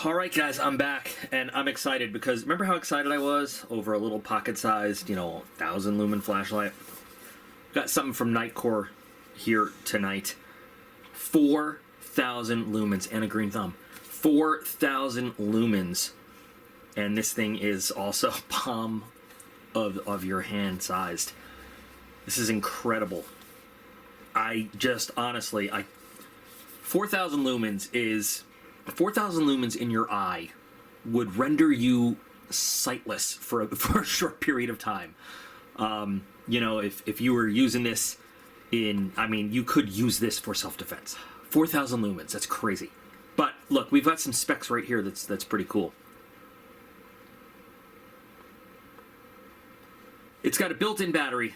All right, guys, I'm back, and I'm excited because remember how excited I was over a little pocket-sized, 1,000 lumen flashlight? Got something from Nitecore here tonight. 4,000 lumens and a green thumb. 4,000 lumens, and this thing is also palm of your hand sized. This is incredible. I just honestly, 4,000 lumens is 4,000 lumens in your eye would render you sightless for a short period of time. If you were using this you could use this for self-defense. 4,000 lumens, that's crazy. But look, we've got some specs right here that's pretty cool. It's got a built-in battery,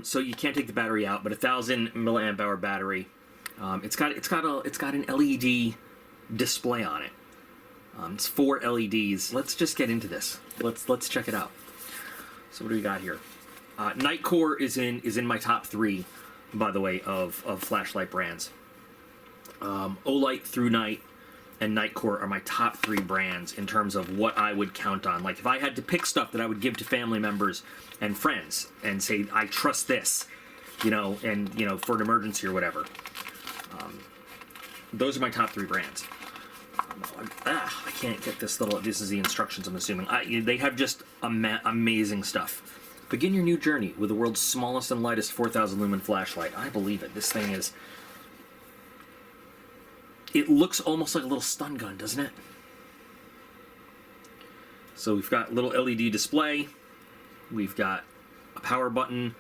so you can't take the battery out, but 1,000 milliamp hour battery. It's got an LED display on it. It's 4 LEDs. Let's just get into this. Let's check it out. So what do we got here? Nitecore is in my top 3, by the way, of flashlight brands. Olight, Through Night, and Nitecore are my top 3 brands in terms of what I would count on. Like if I had to pick stuff that I would give to family members and friends and say I trust this, for an emergency or whatever. Those are my top 3 brands. I can't get this little. This is the instructions, I'm assuming. They have just amazing stuff. Begin your new journey with the world's smallest and lightest 4,000 lumen flashlight. I believe it. This thing is. It looks almost like a little stun gun, doesn't it? So we've got a little LED display. We've got a power button,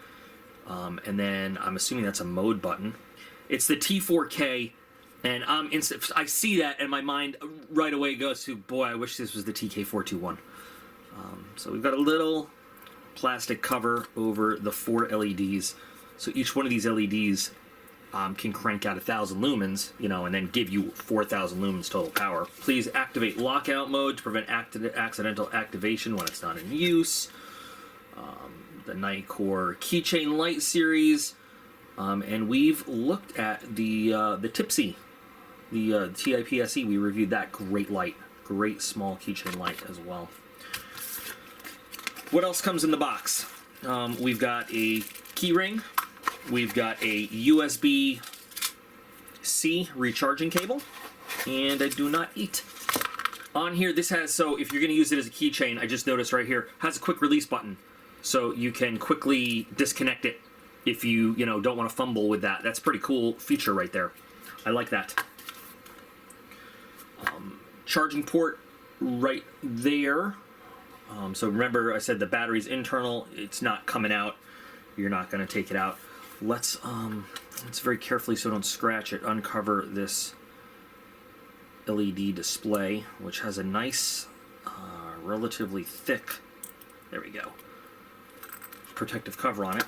and then I'm assuming that's a mode button. It's the T4K. And I see that, and my mind right away goes to, boy, I wish this was the TK421. So we've got a little plastic cover over the 4 LEDs. So each one of these LEDs can crank out 1,000 lumens, and then give you 4,000 lumens total power. Please activate lockout mode to prevent accidental activation when it's not in use. The Nitecore keychain light series. And we've looked at the Tipsy. The TIPSE, we reviewed that. Great light. Great small keychain light as well. What else comes in the box? We've got a key ring. We've got a USB-C recharging cable. And I do not eat. On here, this has, so if you're going to use it as a keychain, I just noticed right here, has a quick release button. So you can quickly disconnect it if you, don't want to fumble with that. That's a pretty cool feature right there. I like that. Charging port right there. So remember I said the battery's internal. It's not coming out. You're not going to take it out. Let's very carefully, so don't scratch it, uncover this LED display, which has a nice, relatively thick, there we go, protective cover on it.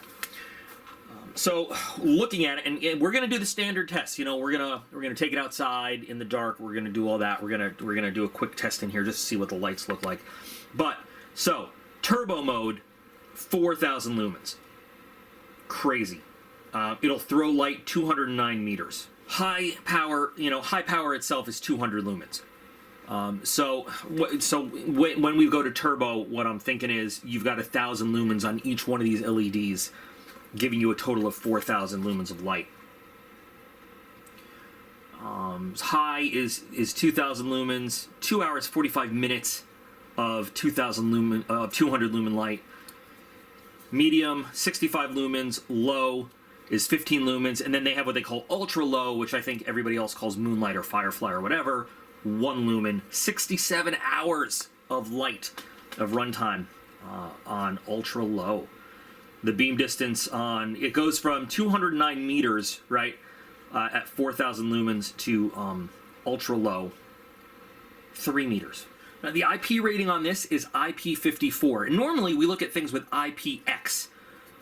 So looking at it, and we're gonna do the standard test. We're gonna take it outside in the dark. We're gonna do all that. We're gonna do a quick test in here just to see what the lights look like. But so turbo mode, 4,000 lumens, crazy. It'll throw light 209 meters. High power itself is 200 lumens. So when we go to turbo, what I'm thinking is you've got 1,000 lumens on each one of these LEDs, giving you a total of 4,000 lumens of light. High is 2,000 lumens. 2 hours 45 minutes of 2,000 lumen 200 lumen light. Medium 65 lumens. Low is 15 lumens, and then they have what they call ultra low, which I think everybody else calls moonlight or firefly or whatever. 1 lumen. 67 hours of light of runtime on ultra low. The beam distance it goes from 209 meters, right, at 4,000 lumens to ultra low, 3 meters. Now the IP rating on this is IP54. And normally we look at things with IPX,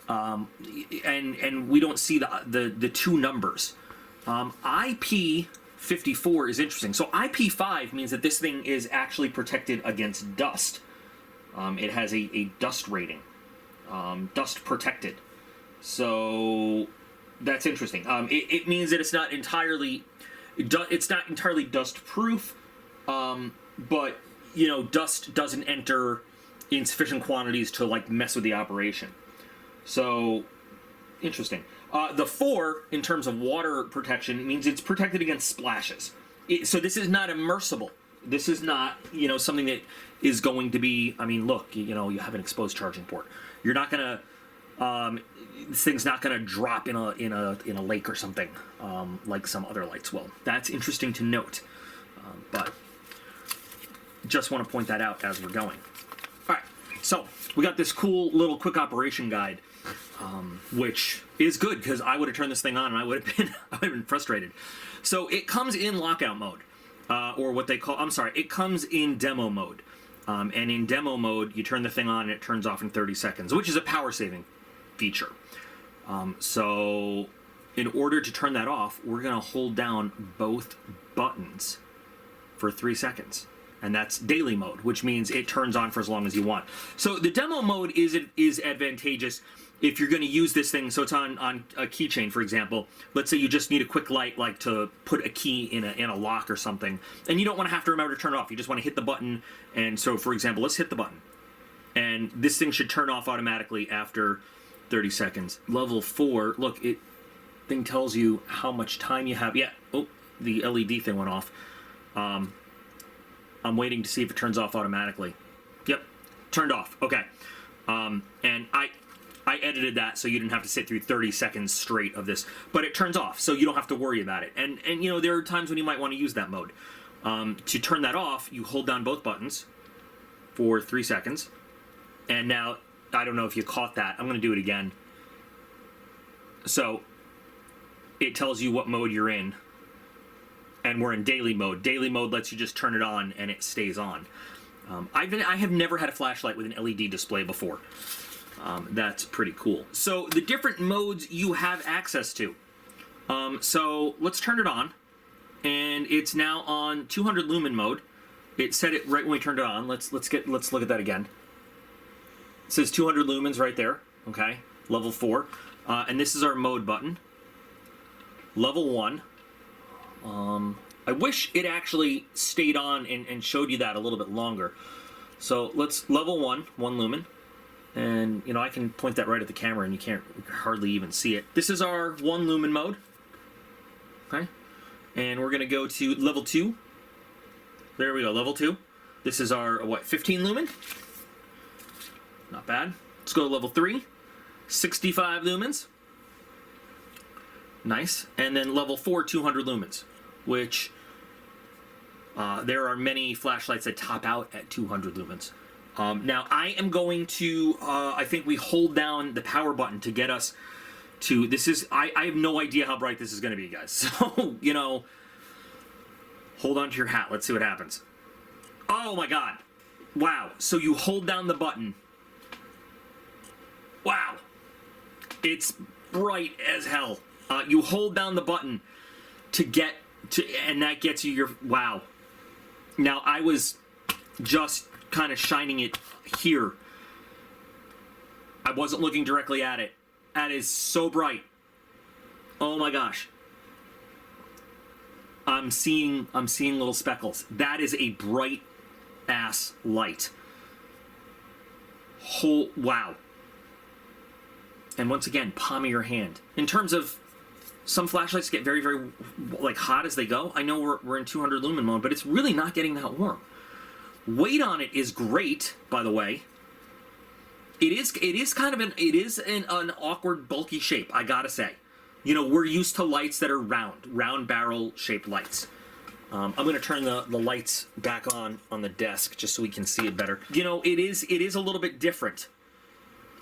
and we don't see the 2 numbers. IP54 is interesting. So IP5 means that this thing is actually protected against dust. It has a dust rating. Dust protected, so that's interesting. It means that it's not entirely dust proof, but you know, dust doesn't enter in sufficient quantities to like mess with the operation. So interesting. The 4, in terms of water protection, means it's protected against splashes. So this is not immersible. This is not, you know, something that is going to be. I mean, look, you know, you have an exposed charging port. You're not gonna. This thing's not gonna drop in a lake or something, like some other lights will. That's interesting to note. But just want to point that out as we're going. All right, so we got this cool little quick operation guide, which is good because I would have turned this thing on and I would have been frustrated. So it comes in lockout mode, or what they call, I'm sorry, it comes in demo mode. And in demo mode, you turn the thing on and it turns off in 30 seconds, which is a power saving feature. So in order to turn that off, we're going to hold down both buttons for 3 seconds. And that's daily mode, which means it turns on for as long as you want. So the demo mode is advantageous if you're going to use this thing. So it's on a keychain, for example. Let's say you just need a quick light, like to put a key in a lock or something, and you don't want to have to remember to turn it off. You just want to hit the button. And so, for example, let's hit the button, and this thing should turn off automatically after 30 seconds. Level 4, look, thing tells you how much time you have. Yeah. Oh, the LED thing went off. I'm waiting to see if it turns off automatically. Yep, turned off. Okay. And I edited that so you didn't have to sit through 30 seconds straight of this, but it turns off, so you don't have to worry about it. And you know, there are times when you might want to use that mode. To turn that off, you hold down both buttons for 3 seconds. And now, I don't know if you caught that. I'm going to do it again. So it tells you what mode you're in. And we're in daily mode. Daily mode lets you just turn it on and it stays on. I have never had a flashlight with an LED display before. That's pretty cool. So the different modes you have access to. So let's turn it on, and it's now on 200 lumen mode. It said it right when we turned it on. Let's look at that again. It says 200 lumens right there. Okay, level 4, and this is our mode button. Level 1. I wish it actually stayed on and showed you that a little bit longer. So let's level 1 lumen. And, you know, I can point that right at the camera and you can't hardly even see it. This is our 1 lumen mode. Okay. And we're going to go to level 2. There we go, level 2. This is our, 15 lumen? Not bad. Let's go to level 3. 65 lumens. Nice. And then level 4, 200 lumens, which there are many flashlights that top out at 200 lumens. Now, I am going to, I think we hold down the power button to get us to, this is, I have no idea how bright this is going to be, guys. So, you know, hold on to your hat. Let's see what happens. Oh, my God. Wow. So you hold down the button. Wow. It's bright as hell. You hold down the button to get to, and that gets you your, wow. Now, I was just kind of shining it here. I wasn't looking directly at it. That is so bright. Oh my gosh. I'm seeing little speckles. That is a bright ass light. Wow. And once again, palm of your hand. In terms of, some flashlights get very, very like hot as they go. I know we're in 200 lumen mode, but it's really not getting that warm. Weight on it is great, by the way. It is kind of an awkward, bulky shape, I gotta say. You know, we're used to lights that are round barrel shaped lights. I'm gonna turn the lights back on the desk just so we can see it better. You know, it is a little bit different.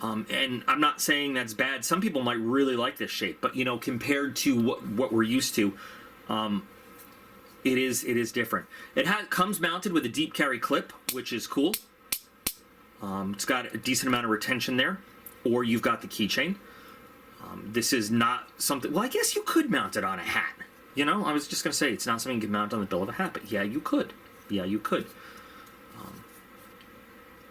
And I'm not saying that's bad. Some people might really like this shape, but you know, compared to what we're used to, it is different. It comes mounted with a deep carry clip, which is cool. It's got a decent amount of retention there, or you've got the keychain. This is not something. Well, I guess you could mount it on a hat. You know, I was just gonna say it's not something you can mount on the bill of a hat, but yeah, you could. Yeah, you could.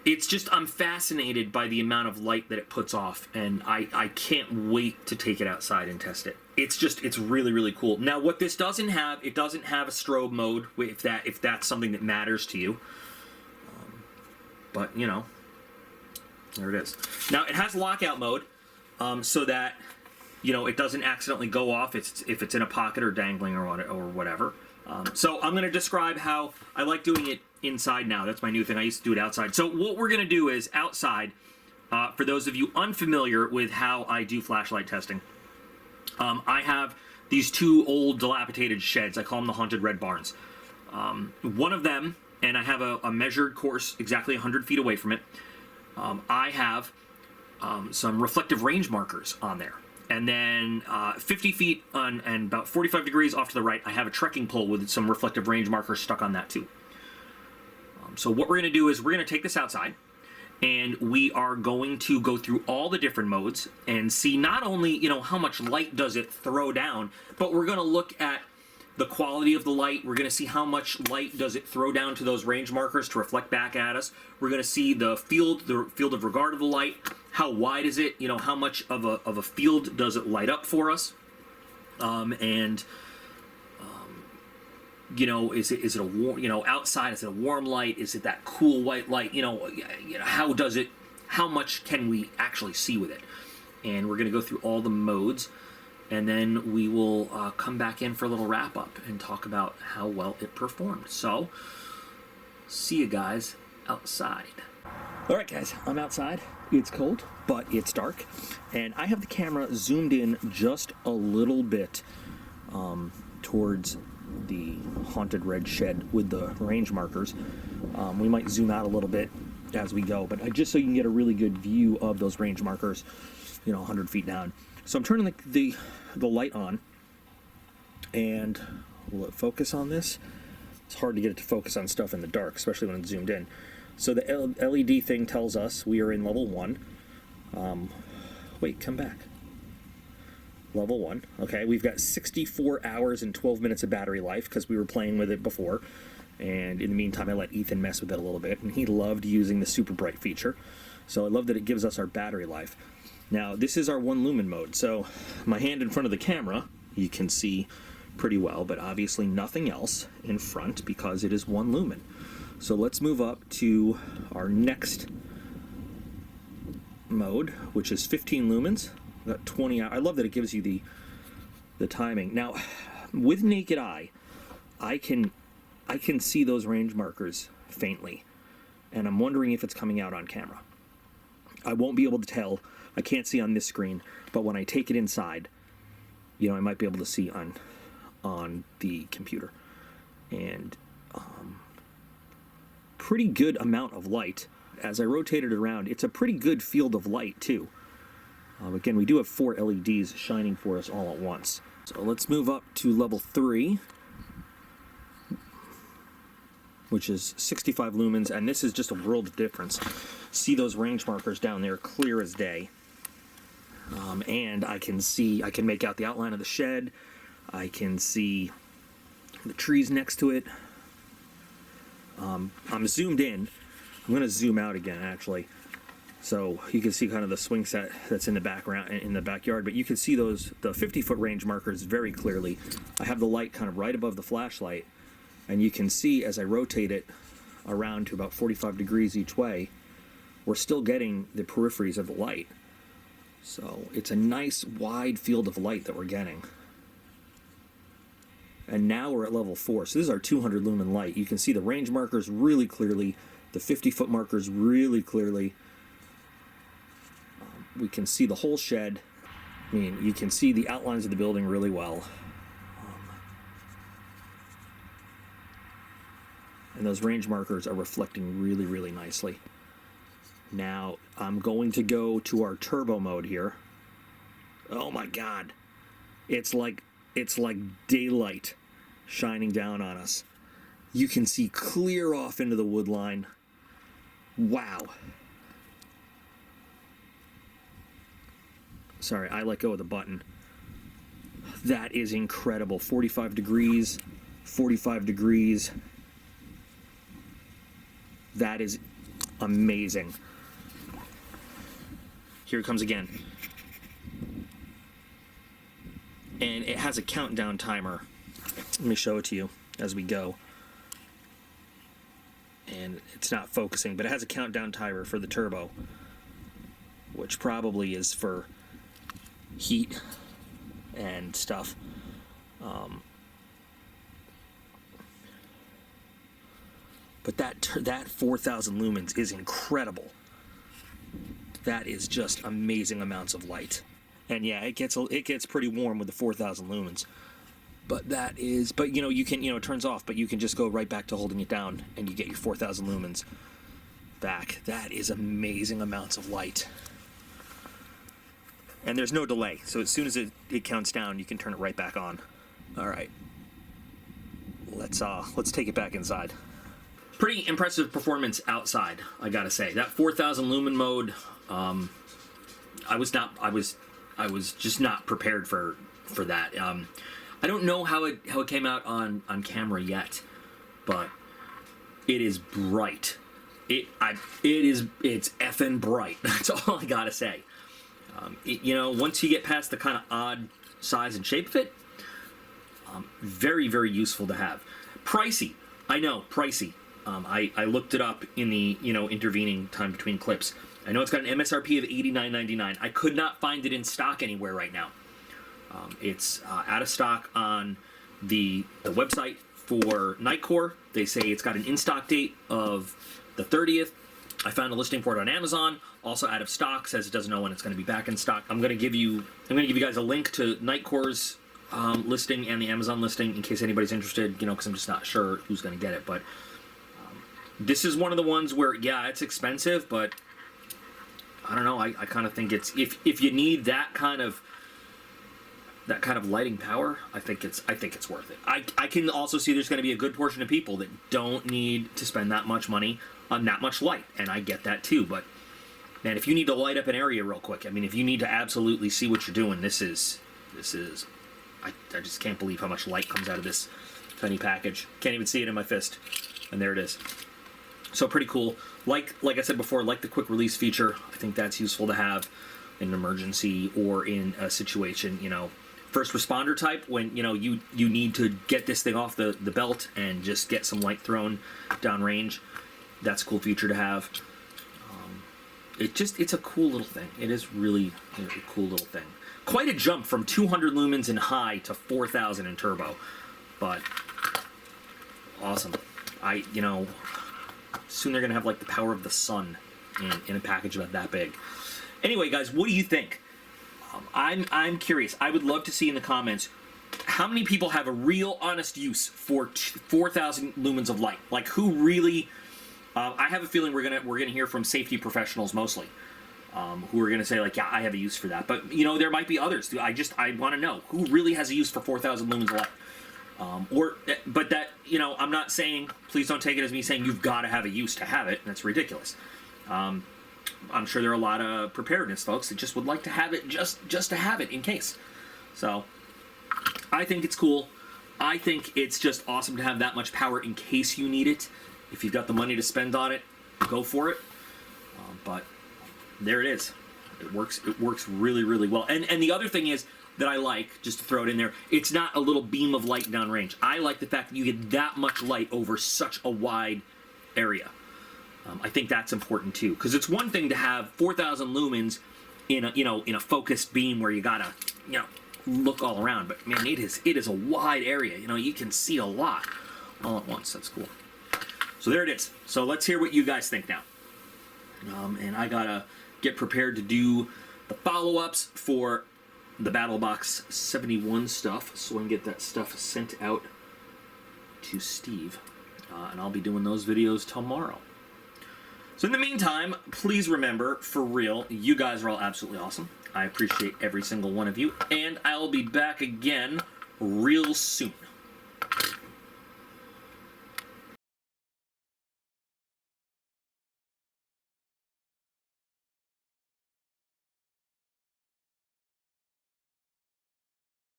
it's just, I'm fascinated by the amount of light that it puts off, and I can't wait to take it outside and test it. It's really, really cool. Now, what this doesn't have, it doesn't have a strobe mode, if that's something that matters to you. But, you know, there it is. Now, it has lockout mode, so that, you know, it doesn't accidentally go off if it's in a pocket or dangling or whatever. So I'm going to describe how I like doing it inside now. That's my new thing. I used to do it outside. So what we're going to do is outside, for those of you unfamiliar with how I do flashlight testing, I have these two old dilapidated sheds. I call them the Haunted Red Barns. One of them, and I have a measured course exactly 100 feet away from it, I have some reflective range markers on there. And then 50 feet and about 45 degrees off to the right, I have a trekking pole with some reflective range markers stuck on that too. So what we're going to do is we're going to take this outside, and we are going to go through all the different modes and see not only, you know, how much light does it throw down, but we're going to look at the quality of the light. We're going to see how much light does it throw down to those range markers to reflect back at us. We're going to see the field of regard of the light. How wide is it? You know, how much of a field does it light up for us? You know, is it a warm, you know, outside, is it a warm light? Is it that cool white light? You know, how much can we actually see with it? And we're going to go through all the modes, and then we will come back in for a little wrap up and talk about how well it performed. So, see you guys outside. All right, guys, I'm outside. It's cold, but it's dark, and I have the camera zoomed in just a little bit towards the Haunted Red Shed with the range markers. We might zoom out a little bit as we go, but just so you can get a really good view of those range markers, you know, 100 feet down. So I'm turning the light on, and will it focus on this? It's hard to get it to focus on stuff in the dark, especially when it's zoomed in. So the LED thing tells us we are in level 1. Wait, come back. Level 1. Okay, we've got 64 hours and 12 minutes of battery life because we were playing with it before. And in the meantime, I let Ethan mess with it a little bit, and he loved using the super bright feature. So I love that it gives us our battery life. Now, this is our 1 lumen mode. So my hand in front of the camera, you can see pretty well, but obviously nothing else in front because it is 1 lumen. So let's move up to our next mode, which is 15 lumens. We've got 20 hours. I love that it gives you the timing. Now, with naked eye, I can see those range markers faintly, and I'm wondering if it's coming out on camera. I won't be able to tell. I can't see on this screen, but when I take it inside, you know, I might be able to see on the computer. And pretty good amount of light. As I rotate it around, it's a pretty good field of light too. Again, we do have 4 LEDs shining for us all at once. So let's move up to level 3, which is 65 lumens, and this is just a world of difference. See those range markers down there, clear as day. And I can make out the outline of the shed. I can see the trees next to it. I'm zoomed in. I'm going to zoom out again, actually, so you can see kind of the swing set that's in the background, in the backyard. But you can see the 50-foot range markers very clearly. I have the light kind of right above the flashlight, and you can see as I rotate it around to about 45 degrees each way, we're still getting the peripheries of the light. So it's a nice wide field of light that we're getting. And now we're at level 4. So this is our 200 lumen light. You can see the range markers really clearly, the 50-foot markers really clearly. We can see the whole shed. I mean, you can see the outlines of the building really well. And those range markers are reflecting really, really nicely. Now, I'm going to go to our turbo mode here. Oh my God. It's like daylight shining down on us. You can see clear off into the wood line. Wow. Sorry, I let go of the button. That is incredible. 45 degrees, 45 degrees. That is amazing. Here it comes again. And it has a countdown timer. Let me show it to you as we go. And it's not focusing, but it has a countdown timer for the turbo, which probably is for heat and stuff. But that 4,000 lumens is incredible. That is just amazing amounts of light. And yeah, it gets pretty warm with the 4,000 lumens. But you know, you can, you know, it turns off, but you can just go right back to holding it down and you get your 4,000 lumens back. That is amazing amounts of light. And there's no delay, so as soon as it counts down, you can turn it right back on. All right, let's take it back inside. Pretty impressive performance outside, I gotta say. That 4,000 lumen mode, I was just not prepared for that. I don't know how it came out on camera yet, but it is bright. It's effing bright. That's all I gotta say. You know, once you get past the kind of odd size and shape of it, very, very useful to have. Pricey, I know, pricey. I looked it up in the, you know, intervening time between clips. I know it's got an MSRP of $89.99. I could not find it in stock anywhere right now. It's out of stock on the website for Nitecore. They say it's got an in-stock date of the 30th. I found a listing for it on Amazon, also out of stock, says it doesn't know when it's going to be back in stock. I'm going to give you guys a link to Nitecore's listing and the Amazon listing in case anybody's interested, you know, because I'm just not sure who's going to get it. But this is one of the ones where, yeah, it's expensive, but I don't know. I kind of think it's, if you need that kind of lighting power, I think it's worth it. I can also see there's going to be a good portion of people that don't need to spend that much money on that much light, and I get that too. But man, if you need to light up an area real quick, I mean, if you need to absolutely see what you're doing, this is I just can't believe how much light comes out of this tiny package. Can't even see it in my fist, and there it is. So pretty cool. Like I said before, like the quick release feature, I think that's useful to have in an emergency or in a situation, you know, first responder type, when, you know, you need to get this thing off the belt and just get some light thrown down range. That's a cool feature to have. It's a cool little thing. It is really a cool little thing. Quite a jump from 200 lumens in high to 4,000 in turbo, but awesome. You know, soon they're gonna have like the power of the sun in a package about that big. Anyway, guys, what do you think? I'm curious. I would love to see in the comments how many people have a real honest use for 4,000 lumens of light. Like, who really? I have a feeling we're gonna hear from safety professionals mostly, who are gonna say like, yeah, I have a use for that. But you know, there might be others. I want to know who really has a use for 4,000 lumens of light. But that, you know, I'm not saying, please don't take it as me saying you've got to have a use to have it. That's ridiculous. I'm sure there are a lot of preparedness folks that just would like to have it just to have it in case. So I think it's cool. I think it's just awesome to have that much power in case you need it. If you've got the money to spend on it, go for it. But there it is. It works really, really well. And the other thing is that I like, just to throw it in there, it's not a little beam of light downrange. I like the fact that you get that much light over such a wide area. I think that's important too, because it's one thing to have 4,000 lumens in a focused beam where you gotta, you know, look all around. But man, it is a wide area. You know, you can see a lot all at once. That's cool. So there it is. So let's hear what you guys think now. And I gotta get prepared to do the follow-ups for the BattleBox 71 stuff, so I can get that stuff sent out to Steve. And I'll be doing those videos tomorrow. So in the meantime, please remember, for real, you guys are all absolutely awesome. I appreciate every single one of you, and I'll be back again real soon.